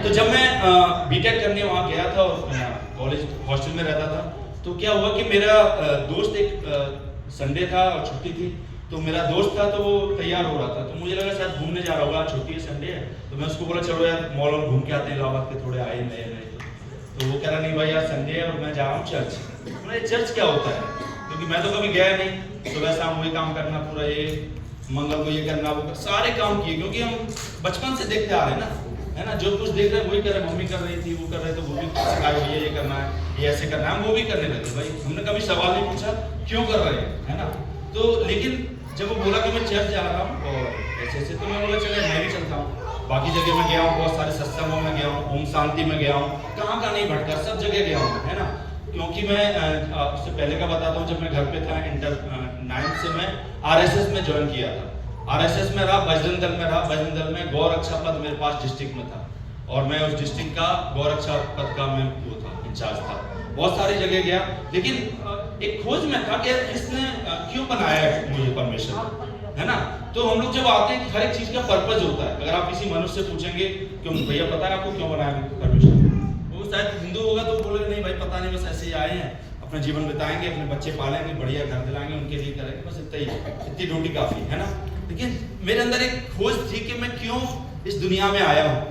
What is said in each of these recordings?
तो जब मैं बीटेक करने वहाँ गया था और कॉलेज हॉस्टल में रहता था, तो क्या हुआ कि मेरा दोस्त एक संडे था और छुट्टी थी, तो मेरा दोस्त था तो वो तैयार हो रहा था, तो मुझे लगा शायद घूमने जा रहा होगा, छुट्टी है संडे है, तो मैं उसको बोला चलो यार मॉल और घूम के आते हैं, इलाहाबाद के थोड़े आए नए नए। तो वो कह रहा नहीं भाई यार संडे है और मैं जा रहा हूँ चर्च। मैंने चर्च क्या होता है, क्योंकि मैं तो कभी गया नहीं। सुबह शाम वही काम करना, पूरा ये मंगल को ये करना वो सारे काम किए, क्योंकि हम बचपन से देखते आ रहे हैं ना, है ना, जो कुछ देख रहे हैं वही कर रहे हैं। मम्मी कर रही थी, वो कर रहे थे, वो भी सिखाई हुई है, ये करना है, ये ऐसे करना है, हम वो भी करने लगे। भाई हमने कभी सवाल नहीं पूछा क्यों कर रहे हैं, है ना। तो लेकिन जब वो बोला कि मैं चर्च जा रहा हूँ और ऐसे ऐसे, तो मैं बोला चले मैं भी चलता हूँ। बाकी जगह में गया हूँ, बहुत सारे सत्संगों में गया हूँ, ओम शांति में गया हूँ, कहाँ का नहीं भटका, सब जगह गया हूँ, है ना। क्योंकि मैं उससे पहले का बताता हूँ, जब मैं घर पे था इंटर 9th से मैं आरएसएस में ज्वाइन किया था। आरएसएस में रहा, बजरंग दल में रहा, बजरंग दल में गौ रक्षा पद मेरे पास डिस्ट्रिक्ट में था, और मैं उस डिस्ट्रिक्ट का गौ रक्षा पद का मैं वो था, इंचार्ज था। बहुत सारी जगह गया, लेकिन एक खोज में था कि इसने क्यों बनाया है मुझे परमेश्वर, है ना। तो हम लोग जब आते हैं कि हर एक चीज का पर्पज होता है। अगर आप किसी मनुष्य से पूछेंगे क्यों भैया पता है आपको क्यों बनाया परमेश्वर, वो शायद हिंदू होगा तो बोलेगा नहीं भाई पता नहीं, बस ऐसे ही आए हैं, अपना जीवन बिताएंगे, अपने बच्चे पालेंगे, बढ़िया घर दिलाएंगे, उनके लिए करेंगे, बस इतना ही, इतनी ड्यूटी काफी है ना। लेकिन मेरे अंदर एक खोज थी कि मैं क्यों इस दुनिया में आया हूँ,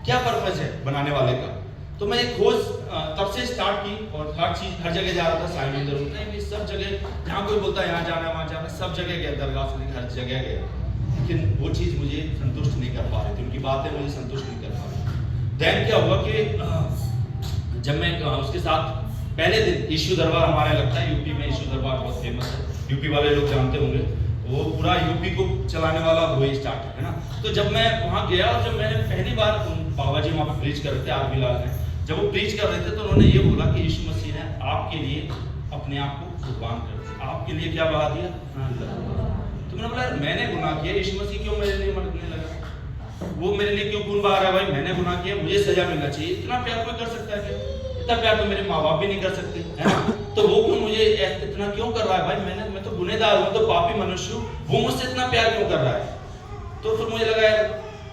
क्या पर्पज है बनाने वाले का। तो मैं एक खोज तब से स्टार्ट की, और हर जगह जा रहा था, साईं मंदिर होता है, सब जगह जहाँ कोई बोलता है यहाँ जाना है वहाँ जाना, सब जगह गया, दरगाह से हर जगह गया, लेकिन वो चीज़ मुझे संतुष्ट नहीं कर पा रही थी, उनकी बातें मुझे संतुष्ट नहीं कर पा रही। देन क्या हुआ कि जब मैं उसके साथ पहले दिन ईशु दरबार हमारे लगता है, यूपी में ईशु दरबार बहुत फेमस है, यूपी वाले लोग जानते होंगे, वो पूरा यूपी को चलाने वाला वही स्टार्ट है ना। तो जब मैं वहाँ गया और जब मैंने पहली बार बाबा जी वहाँ पे प्रीच कर रहे थे, आरबी लाल ने, जब वो प्रीच कर रहे थे तो उन्होंने ये बोला कि यीशु मसीह ने आपके लिए अपने आप को कुर्बान कर दिया, आपके लिए क्या बहा दिया, तो मैंने बोला मैंने गुनाह किया, यीशु मसीह क्यों मेरे लिए मरने लगा, वो मेरे लिए क्यों खून बहा रहा है, भाई मैंने गुनाह किया, मुझे सजा मिलना चाहिए। इतना प्यार कोई कर सकता है क्या, इतना प्यार तो मेरे माँ बाप भी नहीं कर सकते, है ना। तो वो क्यों मुझे इतना क्यों कर रहा है, भाई मैं तो गुनहगार हूँ, तो पापी मनुष्य हूँ, वो मुझसे इतना प्यार क्यों कर रहा है। तो फिर मुझे लगा यार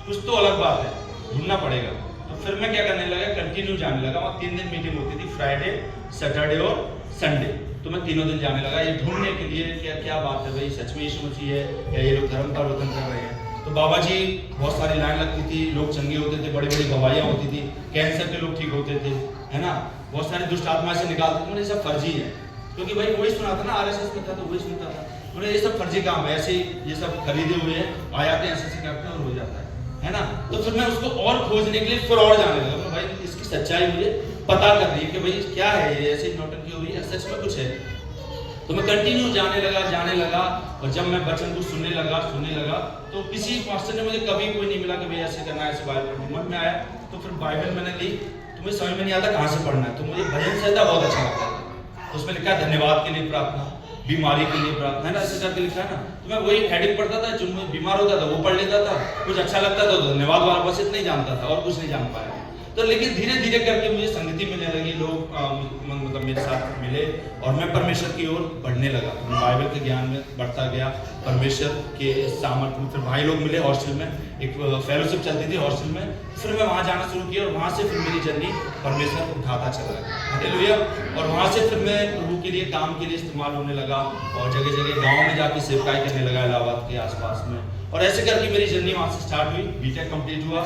कुछ तो अलग बात है, ढूंढना पड़ेगा। तो फिर मैं क्या करने लगा, कंटिन्यू जाने लगा। वहाँ 3 दिन मीटिंग होती थी, फ्राइडे, सैटरडे और संडे, तो मैं तीनों दिन जाने लगा, ये ढूंढने के लिए क्या बात है भाई, सच में यीशु मसीह है या ये लोग धर्म परिवर्तन कर रहे हैं। तो बाबा जी बहुत सारी लाइन लगती थी, लोग चंगे होते थे, बड़ी बड़ी गवाहियाँ होती थी, कैंसर के लोग ठीक होते थे, है ना, बहुत सारे दुष्ट आत्मा से निकालते थे। मुझे सब फर्जी है, क्योंकि भाई वही सुना था ना, आरएसएस में था तो वही सुनता था। मुझे ये सब फर्जी काम है, ऐसे ही ये सब खरीदे हुए हैं, आ जाते हैं ऐसे करते हैं और हो जाता है ना। तो फिर मैं उसको और खोजने के लिए फिर और जाने लगा, भाई इसकी सच्चाई मुझे पता कर रही है कि भाई क्या है ये, ऐसी नौटंकी हो रही है, सच में कुछ है। तो मैं कंटिन्यू जाने लगा, और जब मैं वचन को सुनने लगा तो किसी पास्टर ने मुझे कभी कोई नहीं मिला कि भाई ऐसे करना है, ऐसे बाइबल पढ़ना। मन में आया तो फिर बाइबल मैंने ली, तो मुझे समझ में नहीं आता कहाँ से पढ़ना है, तो मुझे भजन संहिता बहुत अच्छा लगता था। तो उसमें लिखा है धन्यवाद के लिए प्रार्थना, बीमारी के लिए प्रार्थना, है ना, ऐसे करके लिखा है ना। तो मैं वही हेडिंग पढ़ता था, जो मैं बीमार होता था वो पढ़ लेता था, कुछ अच्छा लगता था तो धन्यवाद वाला बस इतना ही जानता था और कुछ नहीं जान पाया। तो लेकिन धीरे धीरे करके मुझे संगति मिलने लगी, लोग मतलब मेरे साथ मिले, और मैं परमेश्वर की ओर बढ़ने लगा, बाइबल के ज्ञान में बढ़ता गया, परमेश्वर के सामर्थ्य में। फिर भाई लोग मिले हॉस्टल में, एक फेलोशिप चलती थी हॉस्टल में, फिर मैं वहाँ जाना शुरू किया, और वहाँ से फिर मेरी जर्नी परमेश्वर उठाता चला गया, हालेलुया। और वहाँ से फिर मैं प्रभु के लिए काम के लिए इस्तेमाल होने लगा, और जगह जगह गाँव में जाके सेवकाई करने लगा, इलाहाबाद के आसपास में। और ऐसे करके मेरी जर्नी वहाँ से स्टार्ट हुई, बीटेक कंप्लीट हुआ,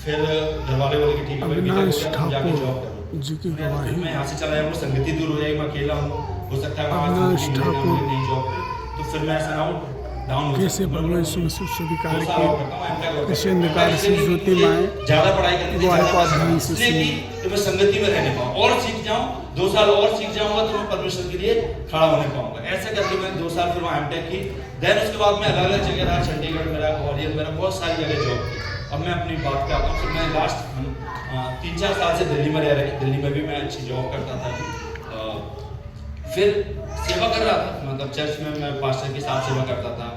फिर घर वाले बोले कि ठीक है भाई बीटेक हो गया, जाके जॉब करो जी की गवाही। मैं यहाँ से चला जाऊँ, संगति दूर हो जाएगी, मैं अकेला हूँ, हो सकता है नहीं जॉब पे, तो फिर मैं ऐसा ना हो डाउन कैसे परमेश्वर से स्वीकार की कैसे अंधकार से ज्योति में ज्यादा पढ़ाई करनी तो मैं संगति में रहने पाऊँ और सीख जाऊँ, 2 साल और सीख जाऊंगा तो मैं परमेश्वर के लिए खड़ा होने पाऊंगा। ऐसे करके मैंने 2 साल फिर वहाँ एमटेक की। देन उसके बाद मैं अलग अलग जगह रहा, चंडीगढ़ मेरा, ग्वालियर मेरा, बहुत सारी जगह जॉब की। अब मैं अपनी बात करता हूँ, फिर मैं लास्ट 3-4 साल से दिल्ली में रह रही, दिल्ली में भी मैं अच्छी जॉब करता था, फिर सेवा कर रहा था, मतलब चर्च में मैं पास्टर के साथ सेवा करता था।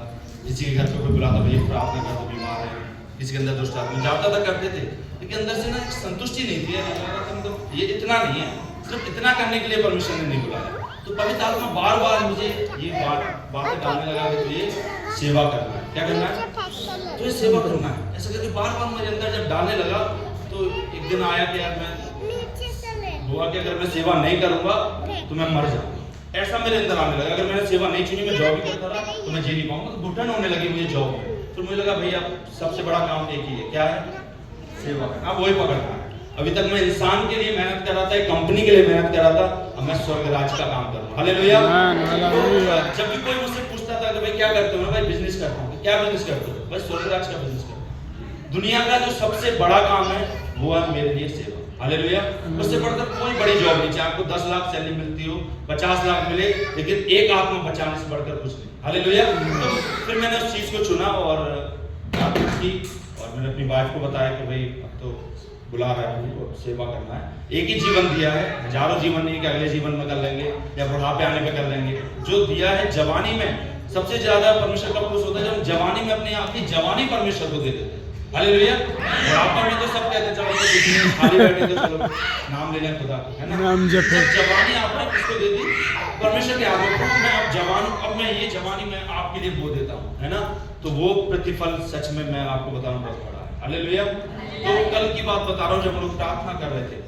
किसी के घर पे कोई बुलाता भैया प्रार्थना कर दो, बीमार है, किसी के अंदर दुष्ट आत्मा, जाता था करते थे, लेकिन अंदर से ना एक संतुष्टि नहीं थी, मतलब ये इतना नहीं है, सिर्फ इतना करने के लिए परमेश्वर ने नहीं बुलाया। तो पवित्र आत्मा बार बार मुझे ये बातें डालने लगा कि तुझे सेवा करना है, क्या करना है, तुझे सेवा करना है, ऐसा करके बार बार मेरे अंदर जब डालने लगा, तो एक एक दिन आया कि यार मैं हुआ कि अगर मैं सेवा नहीं करूंगा तो मैं मर जाऊंगा, ऐसा मेरे अंदर आने लगा। अगर मैंने सेवा नहीं चुनी, मैं जॉब ही करता रहा तो मैं जी नहीं पाऊंगा, तो घुटन होने लगी मुझे जॉब में। फिर मुझे लगा भैया सबसे बड़ा काम एक ही है, क्या है? सेवा करना। अब वही पकड़ना है। अभी तक मैं इंसान के लिए मेहनत कर रहा था, एक कंपनी के लिए मेहनत कर रहा था, अब मैं स्वर्ग राज का काम कर रहा हूँ। हालेलुया। तो जब भी कोई मुझसे पूछता था कि भाई क्या करते हो, भाई बिजनेस करता हूँ। क्या बिजनेस करते हो? भाई स्वर्ग राज का बिजनेस करता हूँ। दुनिया का जो सबसे बड़ा काम है वो है मेरे लिए सेवा। हालेलुया। उससे बढ़कर कोई बड़ी जॉब नहीं, चाहे आपको 10 लाख सैलरी मिलती हो, 50 लाख मिले, लेकिन एक आत्मा बचाने से बढ़कर कुछ नहीं। हालेलुया। तो फिर मैंने उस चीज को चुना और प्रार्थना की, और मैंने अपनी वाइफ को बताया कि भाई अब तो बुला रहा है मुझे और सेवा करना है। एक ही जीवन दिया है, हजारों जीवन नहीं कि अगले जीवन में कर लेंगे या बुढ़ापे आने पे कर लेंगे। जो दिया है जवानी में, सबसे ज्यादा परमेश्वर का खुश होता है जब जवानी में अपनी आपकी जवानी परमेश्वर को दे देते हैं। हालेलुया। बुढ़ापा में तो सब कहते हैं चलो खाली बैठे तो चलो नाम ले लें खुदा का, है ना? नाम जपे। जवानी आपने किसको दे दी? परमेश्वर के हाथ में। मैं अब जवान, अब मैं ये जवानी मैं आपके लिए बो देता हूँ, है ना? तो वो प्रतिफल सच में मैं आपको बताऊं बहुत बड़ा है। हालेलुया। तो कल की बात बता रहा हूँ, जब हम लोग प्रार्थना कर रहे थे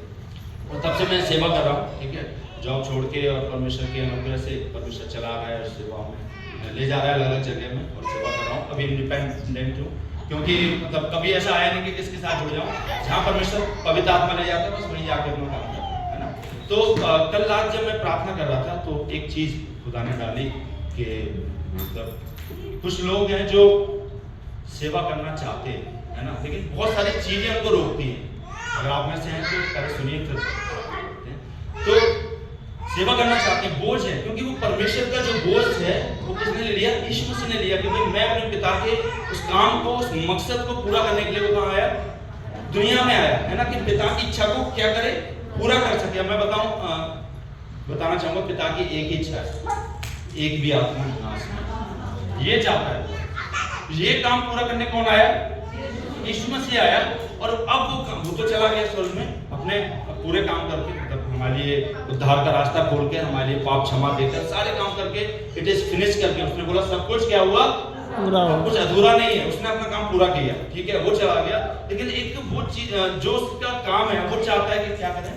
और तब से मैं सेवा कर रहा हूँ, ठीक है, जॉब छोड़ के, और परमेश्वर के अनुग्रह से परमेश्वर चला रहा है और सेवा में ले जा रहा है अलग अलग जगह में, और सेवा कर रहा हूँ। अभी इंडिपेंडेंट हूँ, क्योंकि मतलब कभी ऐसा आया नहीं कि किसके साथ जुड़ जाऊं। जहां परमेश्वर पवित्र आत्मा ले जाता है बस वहीं जाके अपना काम करता है ना? तो कल रात जब मैं प्रार्थना कर रहा था तो एक चीज खुदा ने डाली कि मतलब कुछ लोग हैं जो सेवा करना चाहते हैं, है ना, लेकिन बहुत सारी चीजें उनको रोकती हैं। अगर आप में से हैं तो पहले सुनिए फिर। तो सेवा करना चाहते हैं, बोझ है, क्योंकि वो परमेश्वर का जो बोझ है वो किसने ले लिया? यीशु मसीह ने लिया कि भाई मैं अपने पिता के उस काम को, उस मकसद को पूरा करने के लिए वो कहाँ आया? दुनिया में आया, है ना, कि पिता की इच्छा को क्या करे? पूरा कर सके। मैं बताना चाहूंगा, पिता की एक ही इच्छा है, एक भी आत्मा नाश नहीं। ये चाहता है, ये काम पूरा करने कौन आया? यीशु मसीह आया। और अब वो तो चला गया स्वर्ग में अपने पूरे काम करके, मतलब हमारे लिए उद्धार का रास्ता खोल के, हमारे लिए पाप क्षमा देकर, सारे काम करके, इट इज फिनिश करके, उसने बोला सब कुछ क्या हुआ? पूरा। कुछ अधूरा नहीं है, उसने अपना काम पूरा किया, ठीक है, वो चला गया। लेकिन एक तो वो चीज जो उसका काम है, वो चाहता है कि क्या करें?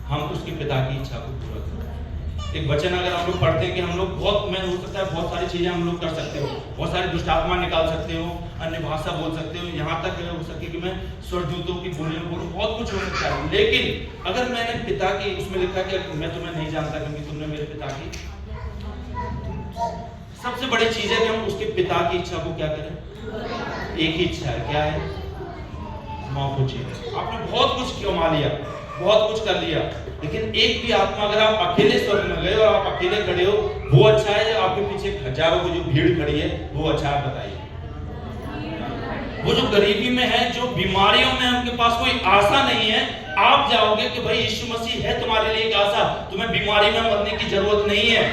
हम उसके पिता की इच्छा को पूरा करें। एक वचन अगर हम लोग पढ़ते हैं कि हम लोग बहुत, मैं हो सकता है बहुत सारी चीजें हम लोग कर सकते हो, बहुत सारी दुष्ट आत्मा निकाल सकते हो, अन्य भाषा बोल सकते हो, यहाँ तक हो सके कि मैं स्वर्गदूतों की बोलियां बोलूं, बहुत कुछ हो सकता है। लेकिन अगर मैंने पिता की, उसमें लिखा कि मैं तुम्हें नहीं जानता क्योंकि तुमने मेरे पिता की, सबसे बड़ी चीज है कि हम उसके पिता की इच्छा को क्या करें? एक ही इच्छा है, क्या है? माफ कीजिए। आपने बहुत कुछ कमा लिया, बहुत कुछ कर लिया, लेकिन एक भी आत्मा, अगर आप अकेले स्वर्ग में गए और आप अकेले खड़े हो, वो अच्छा है या आपके पीछे हजारों की जो भीड़ खड़ी है वो अच्छा है? बताइए। वो जो गरीबी में है, जो बीमारियों में, उनके पास कोई आशा नहीं है, आप जाओगे कि भाई यीशु मसीह है तुम्हारे लिए एक आशा, तुम्हें बीमारी में मरने की जरूरत नहीं है,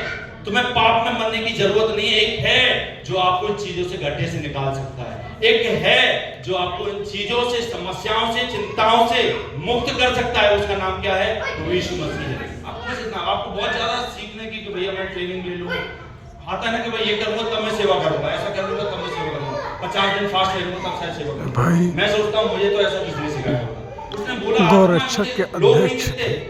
तुम्हें पाप में मरने की जरूरत नहीं है। एक है जो आपको इन चीजों से, गड्ढे से निकाल सकता है, एक है जो आपको इन चीजों से, समस्याओं से, चिंताओं से मुक्त कर सकता है। उसका नाम क्या है? वो यीशु मसीह है। आपको बहुत ज्यादा सीखने की कि भैया मैं ट्रेनिंग ले लूं, आता है ना कि भाई ये करूंगा तब मैं सेवा करूंगा, ऐसा कर लूंगा तब मैं सेवा करूंगा, 50 दिन फास्ट ले लूंगा तब शायद सेवा करूंगा। मैं सोचता हूं मुझे तो ऐसा कुछ नहीं सिखाया होगा। उसने बोला गौरक्षक के अध्यक्ष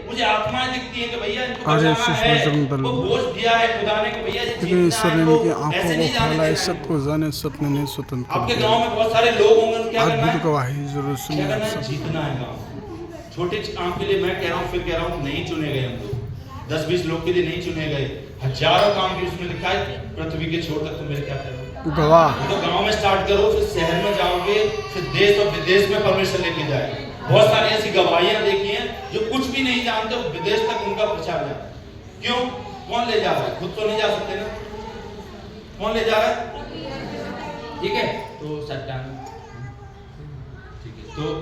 मुझे आत्माएं दिखती हैं कि भैया इनको बचाना है, वो बोझ दिया है खुदा ने कि भैया ईश्वर ने इनकी आंखों को खोला है, सबको जाने, सत्य ने स्वतंत्र कर आपके दिया। गांव में बहुत सारे लोग होंगे, क्या करना है? अद्भुत गवाही जरूर सुनिए। जीतना है गांव। छोटे काम के लिए मैं कह रहा हूँ, फिर कह रहा हूँ, नहीं चुने गए हम लोग, 10-20 लोग के लिए नहीं चुने गए, हजारों काम की उसमें लिखा है, पृथ्वी के छोर तक तुम मेरे क्या करोगे? गवाह। तो गांव में स्टार्ट करो, फिर शहर में जाओगे, फिर देश और विदेश में परमेश्वर लेके जाए। बहुत सारी ऐसी गवाहियां देखी हैं जो कुछ भी नहीं जानते, विदेश तक उनका प्रचार जाए। क्यों? कौन ले जा रहा है? खुद तो नहीं जा सकते ना, कौन ले जा रहा है? ठीक है, तो सट्टा, ठीक है। तो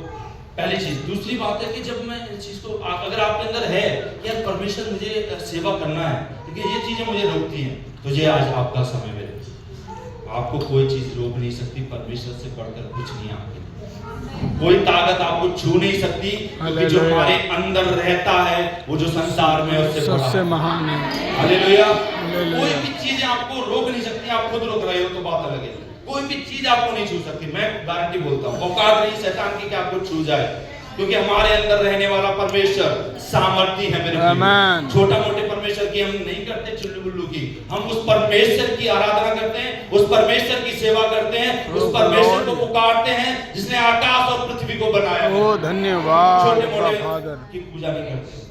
पहली चीज। दूसरी बात है कि जब मैं इस चीज को, अगर आपके अंदर है कि यार परमेश्वर मुझे सेवा करना है, लेकिन ये चीजें मुझे रोकती हैं, तो ये आज आपका समय है। आपको कोई चीज रोक नहीं सकती, परमेश्वर से बढ़कर कुछ नहीं। आपके कोई ताकत आपको छू नहीं सकती, क्योंकि जो हमारे अंदर रहता है वो जो संसार में उससे सबसे महान है। हालेलुया। कोई भी चीज आपको रोक नहीं सकती। आप खुद रोक रहे हो तो बात अलग है, कोई भी चीज आपको नहीं छू सकती। मैं गारंटी बोलता हूँ, औकात नहीं शैतान की कि आपको छू जाए। क्योंकि हमारे अंदर रहने वाला परमेश्वर सामर्थी है मेरे आमीन। छोटा मोटे परमेश्वर की हम नहीं करते, चुल्लू बुल्लू की, हम उस परमेश्वर की आराधना करते हैं, उस परमेश्वर की सेवा करते हैं, उस परमेश्वर को पुकारते हैं जिसने आकाश और पृथ्वी को बनाया। ओ धन्यवाद छोटे मोटे फादर की पूजा नहीं करते,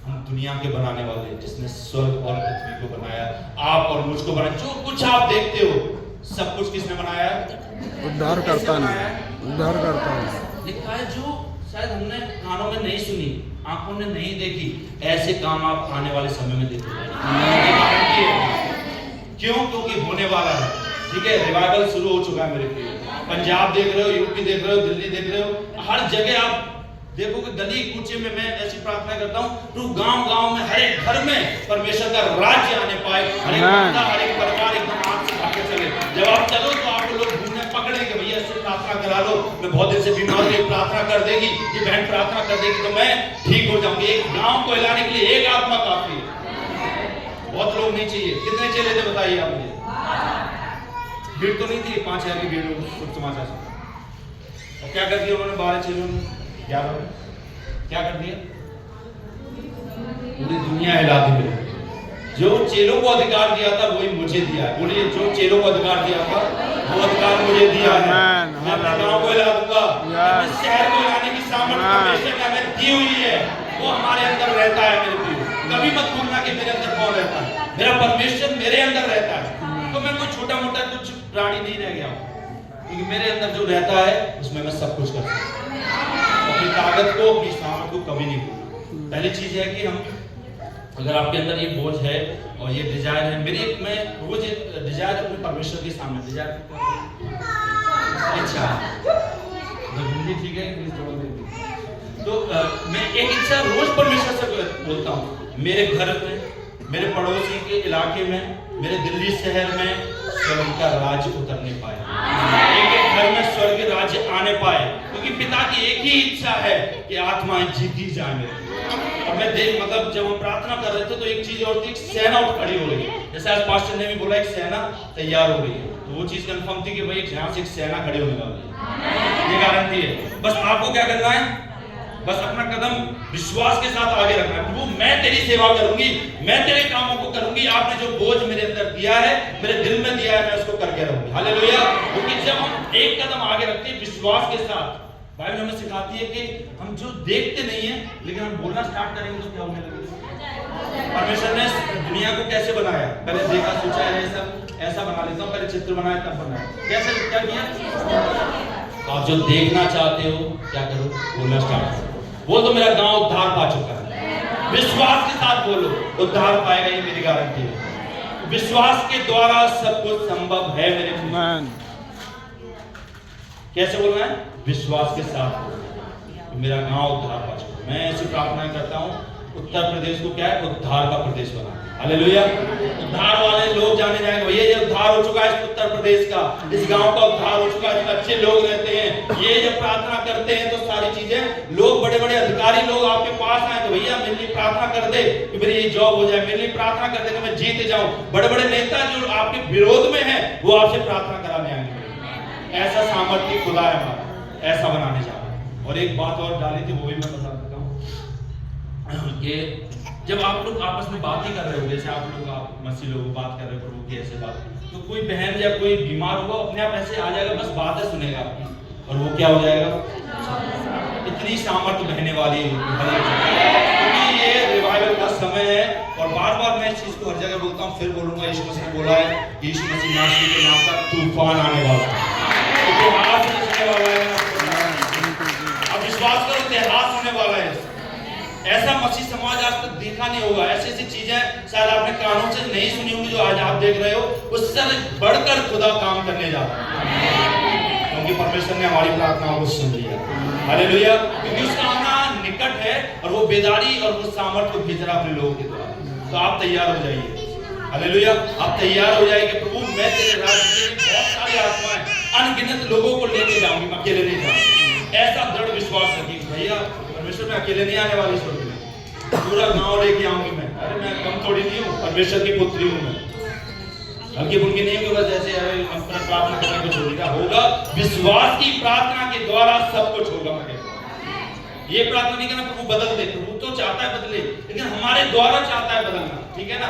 हम दुनिया के बनाने वाले जिसने स्वर्ग और पृथ्वी को बनाया, आप और मुझको बनाया। जो कुछ आप देखते हो सब कुछ किसने बनाया? उद्धार करता है, उद्धार करता है। लिखा है जो शायद हमने कानों में नहीं सुनी, आंखों ने नहीं देखी, ऐसे काम आप आने वाले समय में देखोगे। क्यों? क्योंकि होने वाला है। ठीक है, रिवाइवल शुरू हो चुका है मेरे प्रिय। पंजाब देख रहे हो, यूपी देख रहे हो, दिल्ली देख रहे हो, हर जगह आप देखोगे गली कूचे में मैं ऐसी प्रार्थना करता हूँ, तू गांव-गांव में हर एक घर में परमेश्वर का राज्य आने पाए, हर एक बंदा, हर एक परिवार एकदम आग से भाग के चले। जब आप चलो तो आपको लोग घूमने पकड़ेंगे, भैया इससे प्रार्थना करा लो, मैं बहुत दिन से बीमार हूँ, प्रार्थना कर देगी, ये बहन प्रार्थना कर देगी तो मैं ठीक हो जाऊंगी। एक गांव को हिलाने के लिए एक आत्मा काफी है, बहुत लोग नहीं चाहिए। कितने चेले थे बताइए आप मुझे? भीड़ तो नहीं थी, 5000 की भीड़ कुछ समाचार से। और क्या कर दिया उन्होंने? 12 चेलों ने 11 में क्या कर दिया? पूरी दुनिया हिला दी मेरे। जो चेलों को अधिकार दिया था वही मुझे दिया है। बोलिए, जो चेलों को अधिकार दिया था वो अधिकार मुझे दिया है। मैं अपने गांव को हिला दूंगा, मैं शहर को हिलाने की सामर्थ परमेश्वर ने हमें दी हुई है, वो हमारे अंदर रहता है मेरे प्रिय। कभी मत भूलना कि मेरे अंदर कौन रहता है, मेरा परमेश्वर मेरे अंदर रहता है। तो मैं कोई छोटा मोटा कुछ प्राणी नहीं रह गया हूँ, क्योंकि मेरे अंदर जो रहता है उसमें मैं सब कुछ कर सकता हूँ। अपनी ताकत को, अपनी सामर्थ को कभी नहीं भूलना। पहली चीज है कि हम, अगर आपके अंदर ये बोझ है और ये डिजायर है, मैं रोज एक डिजायर अपने परमेश्वर के सामने डिजायर इच्छा, हिंदी ठीक है, इंग्लिश थोड़ा देती। तो मैं एक इच्छा रोज परमेश्वर से बोलता हूँ, मेरे घर में, मेरे पड़ोसी के इलाके में, मेरे दिल्ली शहर में स्वर्ग का राज्य उतरने पाए, एक घर में स्वर्ग राज्य आने पाए, क्योंकि पिता की एक ही इच्छा है कि आत्माएं जीती जाए मेरे। और मैं देख, मतलब जब हम प्रार्थना कर रहे थे तो एक चीज और थी, एक सेना उठ खड़ी हो रही है। जैसे आज पास्टर ने भी बोला एक सेना तैयार हो रही है, तो वो चीज कंफर्म थी कि भाई यहाँ से एक सेना खड़ी होने वाली है, ये गारंटी है। बस आपको क्या करना है? बस अपना कदम विश्वास के साथ आगे रखना है। प्रभु मैं तेरी सेवा करूंगी, मैं तेरे कामों को करूंगी, आपने जो बोझ मेरे अंदर दिया है, मेरे दिल में दिया है, मैं उसको करके रहूंगी। हालेलुया। क्योंकि जब हम एक कदम आगे रखते हैं विश्वास के साथ, बाइबल हमें सिखाती है कि हम जो देखते नहीं है लेकिन हम बोलना स्टार्ट करेंगे तो क्या होने लगेगा। परमेश्वर ने दुनिया को कैसे बनाया? पहले देखा, सोचा है ऐसा बना लेता हूँ, पहले चित्र बनाया तब बनाया, कैसे क्या किया? आप जो देखना चाहते हो क्या करो? बोलना स्टार्ट करो। बोल दो मेरा गांव उद्धार पा चुका है। विश्वास के साथ बोलो, उद्धार पाएगा, ये मेरी गारंटी है। विश्वास के द्वारा सब कुछ संभव है मेरे। कैसे बोलना है? विश्वास के साथ। मेरा गांव उद्धार पा चुका है। मैं ऐसी प्रार्थना करता हूँ, उत्तर प्रदेश को क्या है? उद्धार का प्रदेश बना। हालेलुया। उद्धार वाले लोग जाने जाएंगे, भैया ये उद्धार हो चुका है इस उत्तर प्रदेश का, इस गांव का उद्धार हो चुका है, इसमें अच्छे लोग रहते हैं। ये जब प्रार्थना करते हैं तो सारी चीजें, लोग बड़े बड़े अधिकारी लोग आपके पास आए तो भैया मेरे लिए प्रार्थना कर दे कि मेरी ये जॉब हो जाए, मेरे लिए प्रार्थना कर दे कि मैं जीत जाऊं। बड़े बड़े नेता जो आपके विरोध में है वो आपसे प्रार्थना कराने आएंगे। ऐसा सामर्थ्य खुदा है हमारा, ऐसा बनाने जा रहा है। और एक बात और डाली थी, वो भी मैं बता देता हूँ कि जब आप लोग आपस में बात ही कर रहे हो, जैसे आप लोग मसीह लोग बात कर रहे हो प्रभु की ऐसे बात, तो कोई बहन या कोई बीमार होगा अपने आप ऐसे आ जाएगा, बस बातें सुनेगा आपकी और वो क्या हो जाएगा? इतनी सामर्थ्य बहने वाली है, क्योंकि ये रिवाइवल का समय है। और बार बार मैं इस चीज को हर जगह बोलता हूँ, फिर बोलूंगा, यीशु मसीह ने बोला है, यीशु मसीह नासरी के नाम का तूफान आने वाला है, इतिहास रचने वाला है। अब विश्वास करो, इतिहास होने वाला है। ऐसा मसीह समाज आज तक देखा नहीं होगा। ऐसी ऐसी चीजें शायद आपने कानों से नहीं सुनी होंगी जो आज आप देख रहे हो, उससे बढ़कर खुदा काम करने जा रहा है, क्योंकि परमेश्वर ने हमारी प्रार्थनाओं को सुन लिया। हालेलुया। क्योंकि उसका आना निकट है और वो बेदारी और वो सामर्थ्य को भेज रहा अपने लोगों के द्वारा। तो आप तैयार हो जाइए। हालेलुया। आप तैयार हो जाइए, प्रभु मैं तेरे राज्य में बहुत सारी आत्माएं, अनगिनत लोगों को लेके जाऊंगी, मैं अकेले नहीं जाऊंगा। ऐसा दृढ़ विश्वास रखिए, भैया परमेश्वर में अकेले नहीं आने वाली, स्वर्ग में पूरा गांव लेके आऊंगी मैं। अरे मैं कम थोड़ी नहीं हूँ, परमेश्वर की पुत्री हूँ मैं, हल्की फुल्की नहीं हूँ। बस ऐसे प्रार्थना करना कुछ होगा, विश्वास की प्रार्थना के द्वारा सब कुछ होगा। ये प्रार्थना नहीं करना प्रभु बदल दे, प्रभु तो चाहता है बदले, लेकिन हमारे द्वारा चाहता है बदलना, ठीक है ना।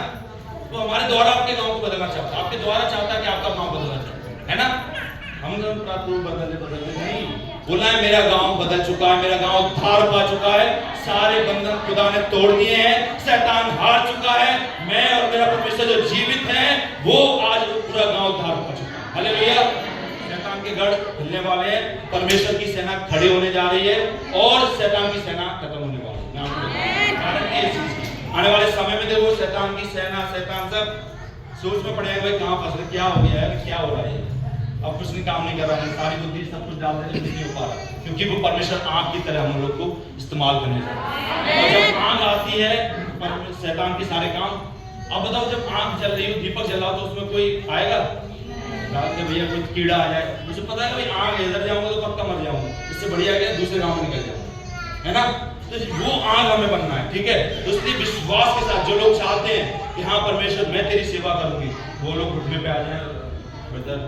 वो हमारे द्वारा आपके गांव को बदलना चाहता है, आपके द्वारा चाहता है कि आपका गांव बदलना चाहता है ना। हम प्रभु बदलने नहीं, बोला है मेरा गांव बदल चुका है, मेरा गांव उद्धार पा चुका है, सारे बंधन खुदा ने तोड़ दिए हैं, शैतान हार चुका है, मैं और मेरा परमेश्वर जो जीवित है वो आज पूरा गांव उद्धार पा चुका है। हालेलुया। शैतान के गढ़ हिलने वाले हैं, परमेश्वर की सेना खड़ी होने जा रही है और शैतान की सेना खत्म होने वाली है। आने वाले समय में देखो शैतान की सेना, शैतान सब सोच में पड़ेगा भाई कहां फंस गए, क्या हो गया है, क्या हो रहा है, अब कुछ नहीं काम नहीं कर रहा है, सारी बुद्धि सब कुछ डाल दे लेकिन नहीं हो पा रहा, क्योंकि वो परमेश्वर आग की तरह हम लोग को इस्तेमाल करने जा रहा है। और जब आग आती है शैतान के सारे काम, अब बताओ जब आग जल रही हो, दीपक जला तो उसमें कोई आएगा रात में भैया कोई कीड़ा आ जाए, मुझे पता है भाई आग इधर जाऊंगा तो पक्का मर जाऊंगा, इससे बढ़िया है दूसरे गांव में निकल जाऊंगा, है ना। तो वो आग हमें बनना है, ठीक है। तो इसलिए विश्वास के साथ जो लोग चाहते हैं कि हाँ परमेश्वर मैं तेरी सेवा करूंगी, वो लोग घुटने पे आ जाए ब्रदर,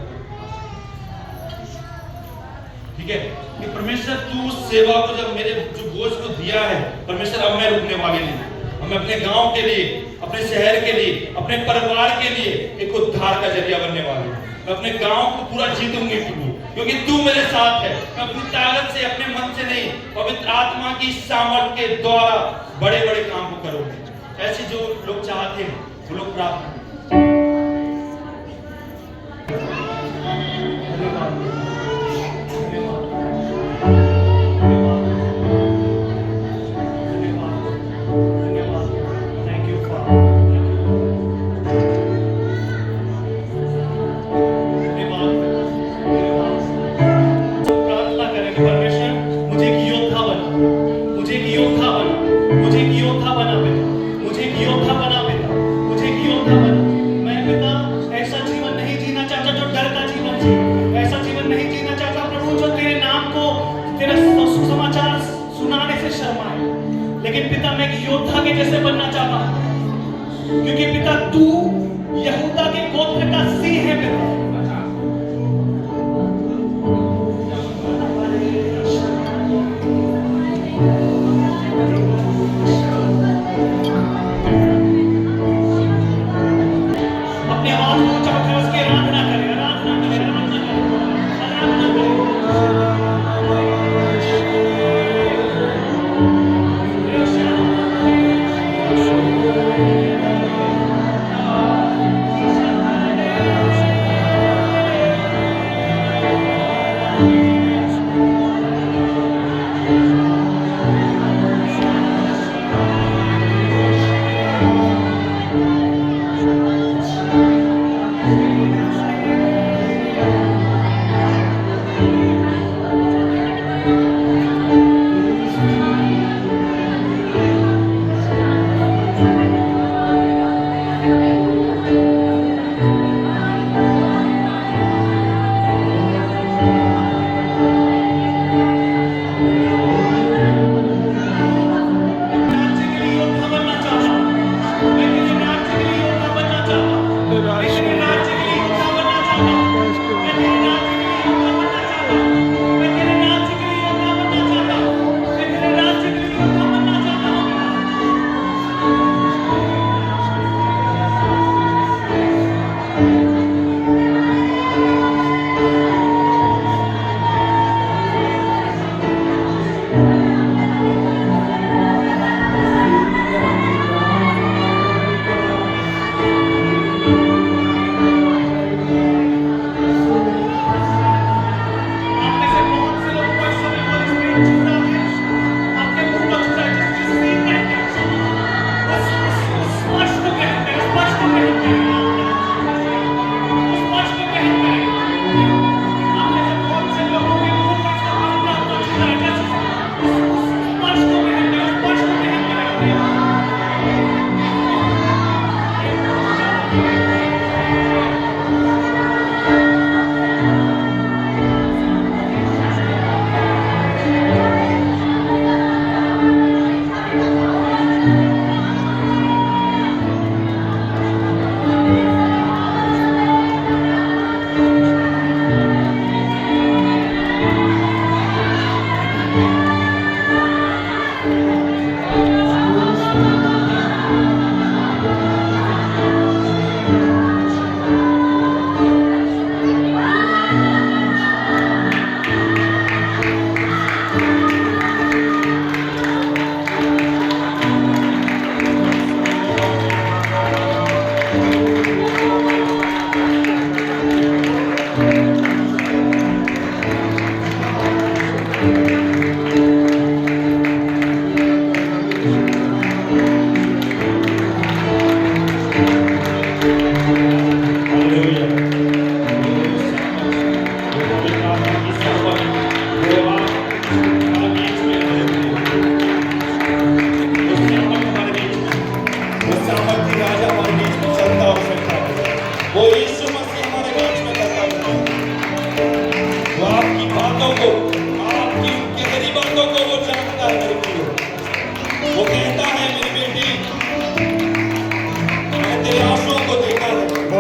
ठीक है। कि परमेश्वर तू उस सेवा को जब मेरे जो बोझ को दिया है परमेश्वर, अब मैं रुकने वाली नहीं, हम अपने गांव के लिए, अपने शहर के लिए, अपने परिवार के लिए एक उद्धार का जरिया बनने वाली हूं। मैं अपने गांव को पूरा जीतूंगी प्रभु, क्योंकि तू मेरे साथ है। मैं अपनी ताकत से, अपने मन से नहीं, पवित्र आत्मा की सामर्थ्य के द्वारा बड़े बड़े काम को करूंगी। ऐसे जो लोग चाहते हैं वो लोग प्राप्त लेकिन पिता मैं एक योद्धा के जैसे बनना चाहता हूं, क्योंकि पिता तू यहूदा के गोत्र का सिंह है पिता। अपने हाथ को ऊंचा उठा उसकी आराधना करें, आराधना करें, आराधना करें, आराधना करें।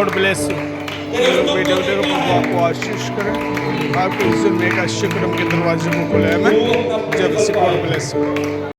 God bless you. बेटे बेटे को प्रभु आपको आशीष करें, आपको इस दुनिया का शुक्र के दरवाजे को खोले। मैं जब से गॉड ब्लेस यू।